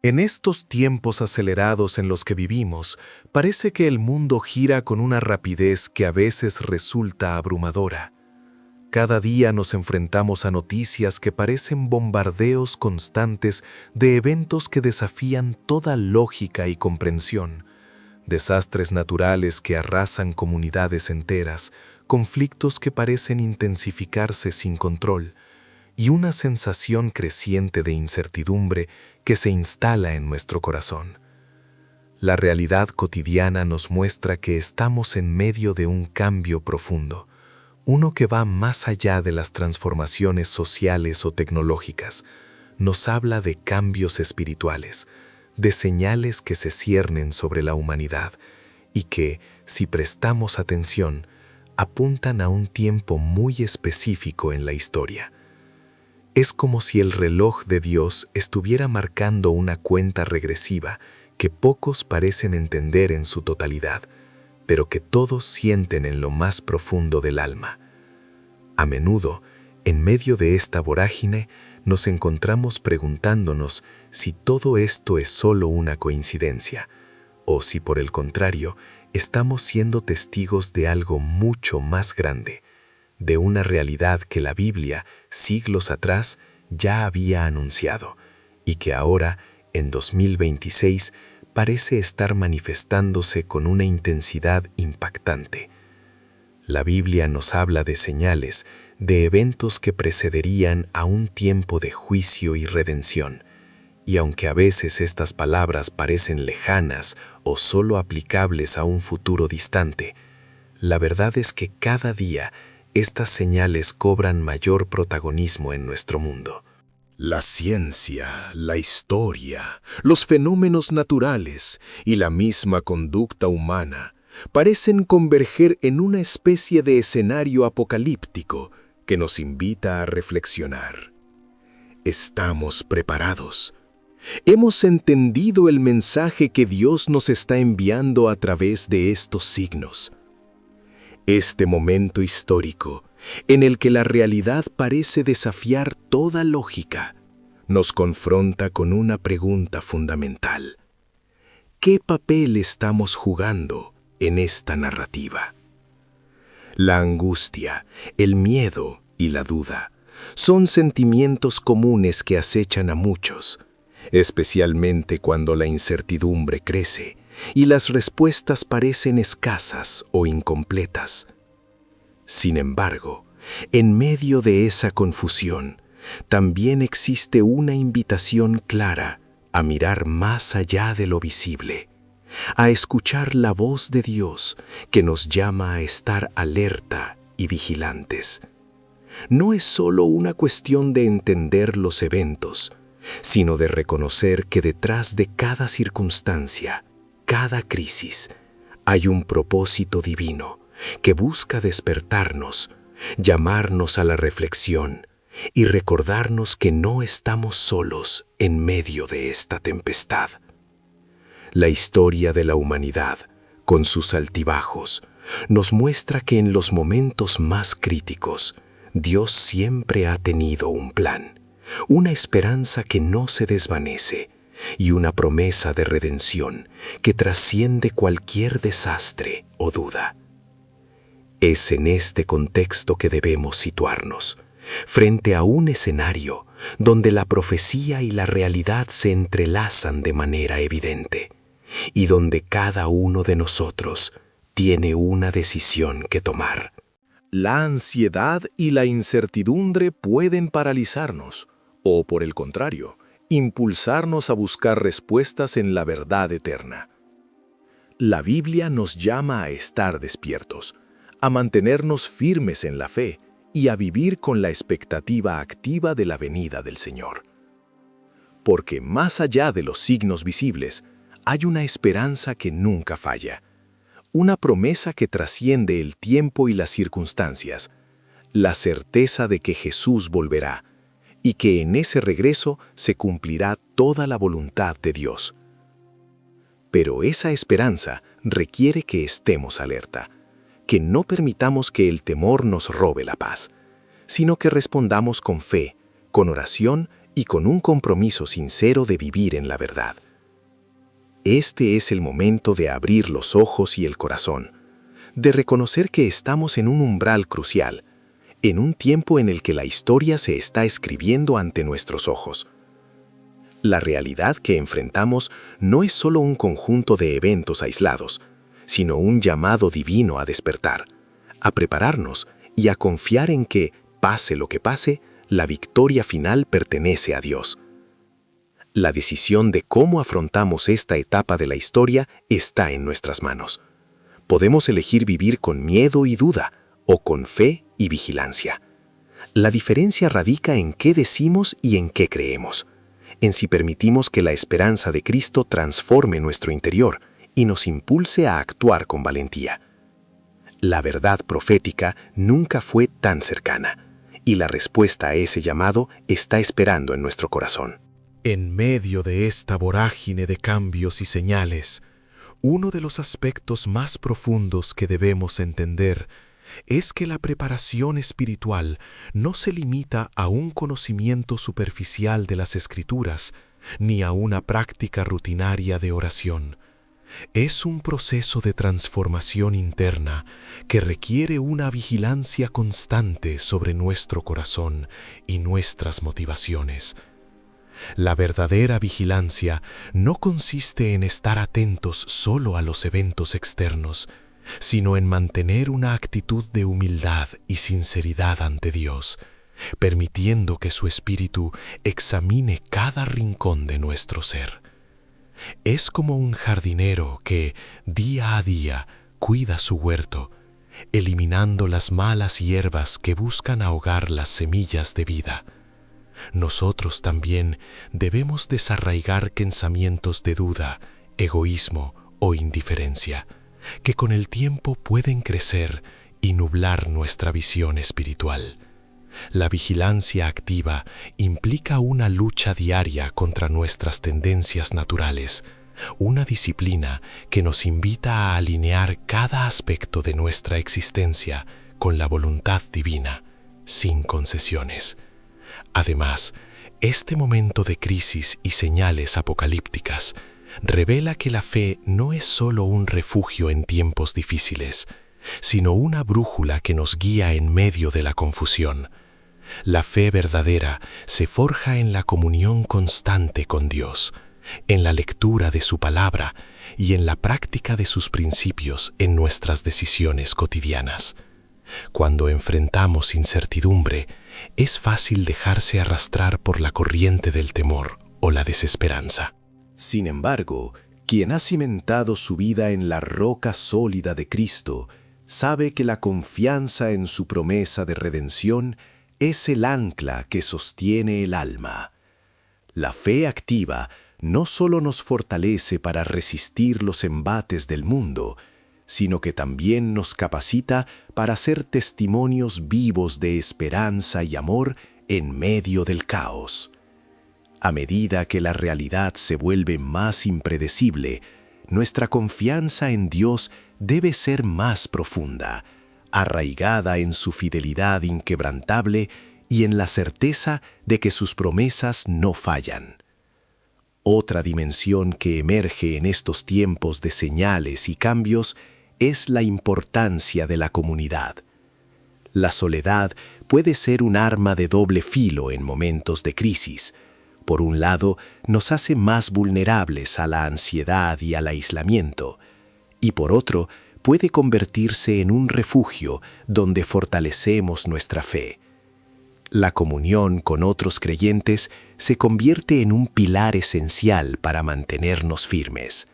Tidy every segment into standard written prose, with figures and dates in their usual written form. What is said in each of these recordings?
En estos tiempos acelerados en los que vivimos, parece que el mundo gira con una rapidez que a veces resulta abrumadora. Cada día nos enfrentamos a noticias que parecen bombardeos constantes de eventos que desafían toda lógica y comprensión. Desastres naturales que arrasan comunidades enteras, conflictos que parecen intensificarse sin control, y una sensación creciente de incertidumbre que se instala en nuestro corazón. La realidad cotidiana nos muestra que estamos en medio de un cambio profundo, uno que va más allá de las transformaciones sociales o tecnológicas. Nos habla de cambios espirituales, de señales que se ciernen sobre la humanidad y que, si prestamos atención, apuntan a un tiempo muy específico en la historia. Es como si el reloj de Dios estuviera marcando una cuenta regresiva que pocos parecen entender en su totalidad, pero que todos sienten en lo más profundo del alma. A menudo, en medio de esta vorágine, nos encontramos preguntándonos si todo esto es solo una coincidencia, o si por el contrario, estamos siendo testigos de algo mucho más grande, de una realidad que la Biblia, siglos atrás, ya había anunciado, y que ahora, en 2026, parece estar manifestándose con una intensidad impactante. La Biblia nos habla de señales, de eventos que precederían a un tiempo de juicio y redención, y aunque a veces estas palabras parecen lejanas o solo aplicables a un futuro distante, la verdad es que cada día estas señales cobran mayor protagonismo en nuestro mundo. La ciencia, la historia, los fenómenos naturales y la misma conducta humana parecen converger en una especie de escenario apocalíptico que nos invita a reflexionar. ¿Estamos preparados? ¿Hemos entendido el mensaje que Dios nos está enviando a través de estos signos? Este momento histórico, en el que la realidad parece desafiar toda lógica, nos confronta con una pregunta fundamental. ¿Qué papel estamos jugando en esta narrativa? La angustia, el miedo y la duda son sentimientos comunes que acechan a muchos, especialmente cuando la incertidumbre crece y las respuestas parecen escasas o incompletas. Sin embargo, en medio de esa confusión, también existe una invitación clara a mirar más allá de lo visible, a escuchar la voz de Dios que nos llama a estar alerta y vigilantes. No es solo una cuestión de entender los eventos, sino de reconocer que detrás de cada circunstancia, cada crisis, hay un propósito divino que busca despertarnos, llamarnos a la reflexión y recordarnos que no estamos solos en medio de esta tempestad. La historia de la humanidad, con sus altibajos, nos muestra que en los momentos más críticos, Dios siempre ha tenido un plan, una esperanza que no se desvanece y una promesa de redención que trasciende cualquier desastre o duda. Es en este contexto que debemos situarnos, frente a un escenario donde la profecía y la realidad se entrelazan de manera evidente, y donde cada uno de nosotros tiene una decisión que tomar. La ansiedad y la incertidumbre pueden paralizarnos, o por el contrario, impulsarnos a buscar respuestas en la verdad eterna. La Biblia nos llama a estar despiertos, a mantenernos firmes en la fe y a vivir con la expectativa activa de la venida del Señor. Porque más allá de los signos visibles, hay una esperanza que nunca falla, una promesa que trasciende el tiempo y las circunstancias, la certeza de que Jesús volverá y que en ese regreso se cumplirá toda la voluntad de Dios. Pero esa esperanza requiere que estemos alerta, que no permitamos que el temor nos robe la paz, sino que respondamos con fe, con oración y con un compromiso sincero de vivir en la verdad. Este es el momento de abrir los ojos y el corazón, de reconocer que estamos en un umbral crucial, en un tiempo en el que la historia se está escribiendo ante nuestros ojos. La realidad que enfrentamos no es solo un conjunto de eventos aislados, sino un llamado divino a despertar, a prepararnos y a confiar en que, pase lo que pase, la victoria final pertenece a Dios. La decisión de cómo afrontamos esta etapa de la historia está en nuestras manos. Podemos elegir vivir con miedo y duda, o con fe y vigilancia. La diferencia radica en qué decimos y en qué creemos, en si permitimos que la esperanza de Cristo transforme nuestro interior y nos impulse a actuar con valentía. La verdad profética nunca fue tan cercana, y la respuesta a ese llamado está esperando en nuestro corazón. En medio de esta vorágine de cambios y señales, uno de los aspectos más profundos que debemos entender es que la preparación espiritual no se limita a un conocimiento superficial de las Escrituras, ni a una práctica rutinaria de oración. Es un proceso de transformación interna que requiere una vigilancia constante sobre nuestro corazón y nuestras motivaciones. La verdadera vigilancia no consiste en estar atentos solo a los eventos externos, sino en mantener una actitud de humildad y sinceridad ante Dios, permitiendo que su Espíritu examine cada rincón de nuestro ser. Es como un jardinero que, día a día, cuida su huerto, eliminando las malas hierbas que buscan ahogar las semillas de vida. Nosotros también debemos desarraigar pensamientos de duda, egoísmo o indiferencia, que con el tiempo pueden crecer y nublar nuestra visión espiritual. La vigilancia activa implica una lucha diaria contra nuestras tendencias naturales, una disciplina que nos invita a alinear cada aspecto de nuestra existencia con la voluntad divina, sin concesiones. Además, este momento de crisis y señales apocalípticas revela que la fe no es solo un refugio en tiempos difíciles, sino una brújula que nos guía en medio de la confusión. La fe verdadera se forja en la comunión constante con Dios, en la lectura de su palabra y en la práctica de sus principios en nuestras decisiones cotidianas. Cuando enfrentamos incertidumbre, es fácil dejarse arrastrar por la corriente del temor o la desesperanza. Sin embargo, quien ha cimentado su vida en la roca sólida de Cristo, sabe que la confianza en su promesa de redención es el ancla que sostiene el alma. La fe activa no solo nos fortalece para resistir los embates del mundo, sino que también nos capacita para ser testimonios vivos de esperanza y amor en medio del caos. A medida que la realidad se vuelve más impredecible, nuestra confianza en Dios debe ser más profunda, arraigada en su fidelidad inquebrantable y en la certeza de que sus promesas no fallan. Otra dimensión que emerge en estos tiempos de señales y cambios es la importancia de la comunidad. La soledad puede ser un arma de doble filo en momentos de crisis. Por un lado, nos hace más vulnerables a la ansiedad y al aislamiento, y por otro, puede convertirse en un refugio donde fortalecemos nuestra fe. La comunión con otros creyentes se convierte en un pilar esencial para mantenernos firmes.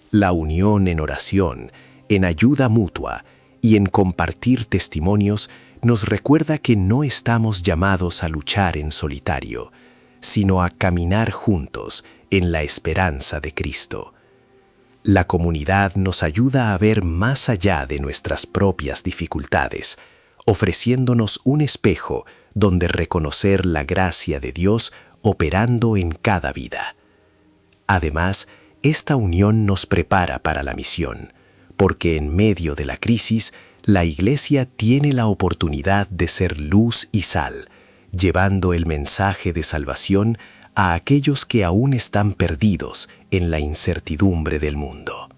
La unión en oración, en ayuda mutua y en compartir testimonios nos recuerda que no estamos llamados a luchar en solitario, sino a caminar juntos en la esperanza de Cristo. La comunidad nos ayuda a ver más allá de nuestras propias dificultades, ofreciéndonos un espejo donde reconocer la gracia de Dios operando en cada vida. Además, esta unión nos prepara para la misión, porque en medio de la crisis, la Iglesia tiene la oportunidad de ser luz y sal, llevando el mensaje de salvación a aquellos que aún están perdidos en la incertidumbre del mundo.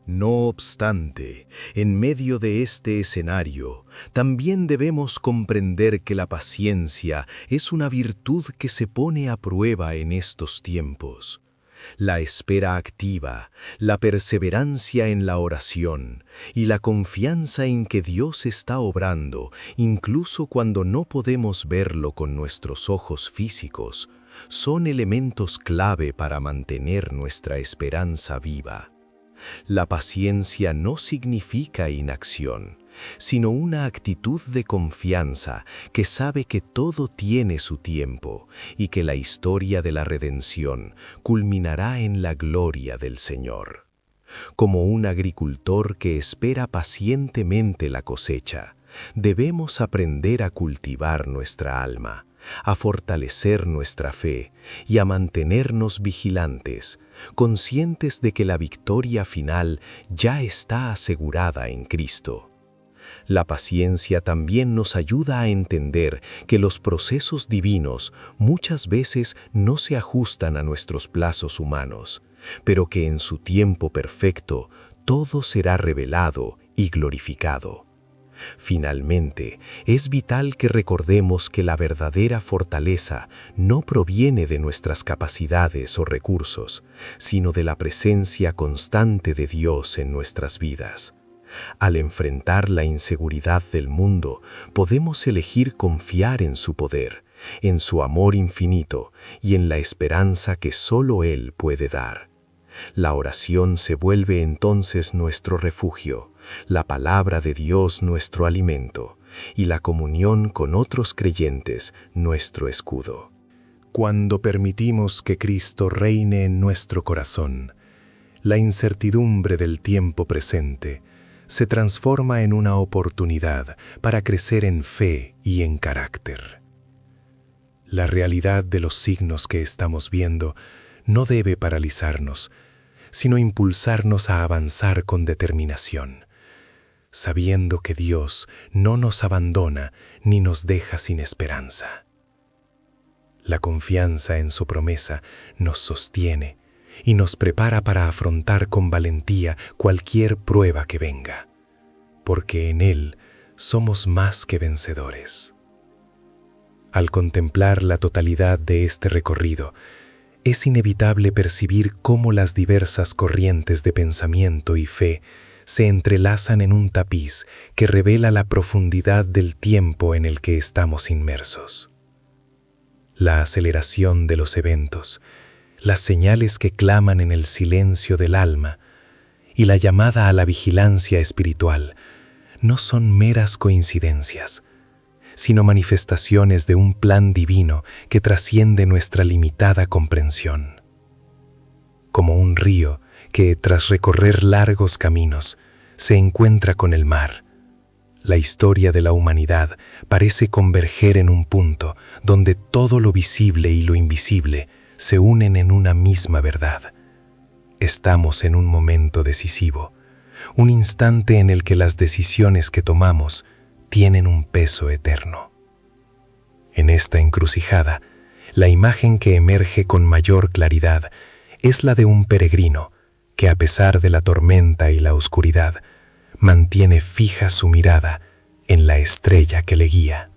No obstante, en medio de este escenario, también debemos comprender que la paciencia es una virtud que se pone a prueba en estos tiempos. La espera activa, la perseverancia en la oración y la confianza en que Dios está obrando, incluso cuando no podemos verlo con nuestros ojos físicos, son elementos clave para mantener nuestra esperanza viva. La paciencia no significa inacción, sino una actitud de confianza que sabe que todo tiene su tiempo y que la historia de la redención culminará en la gloria del Señor. Como un agricultor que espera pacientemente la cosecha, debemos aprender a cultivar nuestra alma, a fortalecer nuestra fe y a mantenernos vigilantes, conscientes de que la victoria final ya está asegurada en Cristo. La paciencia también nos ayuda a entender que los procesos divinos muchas veces no se ajustan a nuestros plazos humanos, pero que en su tiempo perfecto todo será revelado y glorificado. Finalmente, es vital que recordemos que la verdadera fortaleza no proviene de nuestras capacidades o recursos, sino de la presencia constante de Dios en nuestras vidas. Al enfrentar la inseguridad del mundo, podemos elegir confiar en su poder, en su amor infinito y en la esperanza que solo Él puede dar. La oración se vuelve entonces nuestro refugio, la palabra de Dios nuestro alimento y la comunión con otros creyentes nuestro escudo. Cuando permitimos que Cristo reine en nuestro corazón, la incertidumbre del tiempo presente se transforma en una oportunidad para crecer en fe y en carácter. La realidad de los signos que estamos viendo no debe paralizarnos, sino impulsarnos a avanzar con determinación, sabiendo que Dios no nos abandona ni nos deja sin esperanza. La confianza en su promesa nos sostiene y nos prepara para afrontar con valentía cualquier prueba que venga, porque en Él somos más que vencedores. Al contemplar la totalidad de este recorrido, es inevitable percibir cómo las diversas corrientes de pensamiento y fe se entrelazan en un tapiz que revela la profundidad del tiempo en el que estamos inmersos. La aceleración de los eventos, las señales que claman en el silencio del alma y la llamada a la vigilancia espiritual no son meras coincidencias, sino manifestaciones de un plan divino que trasciende nuestra limitada comprensión. Como un río que, tras recorrer largos caminos, se encuentra con el mar, la historia de la humanidad parece converger en un punto donde todo lo visible y lo invisible se unen en una misma verdad. Estamos en un momento decisivo, un instante en el que las decisiones que tomamos tienen un peso eterno. En esta encrucijada, la imagen que emerge con mayor claridad es la de un peregrino que, a pesar de la tormenta y la oscuridad, mantiene fija su mirada en la estrella que le guía.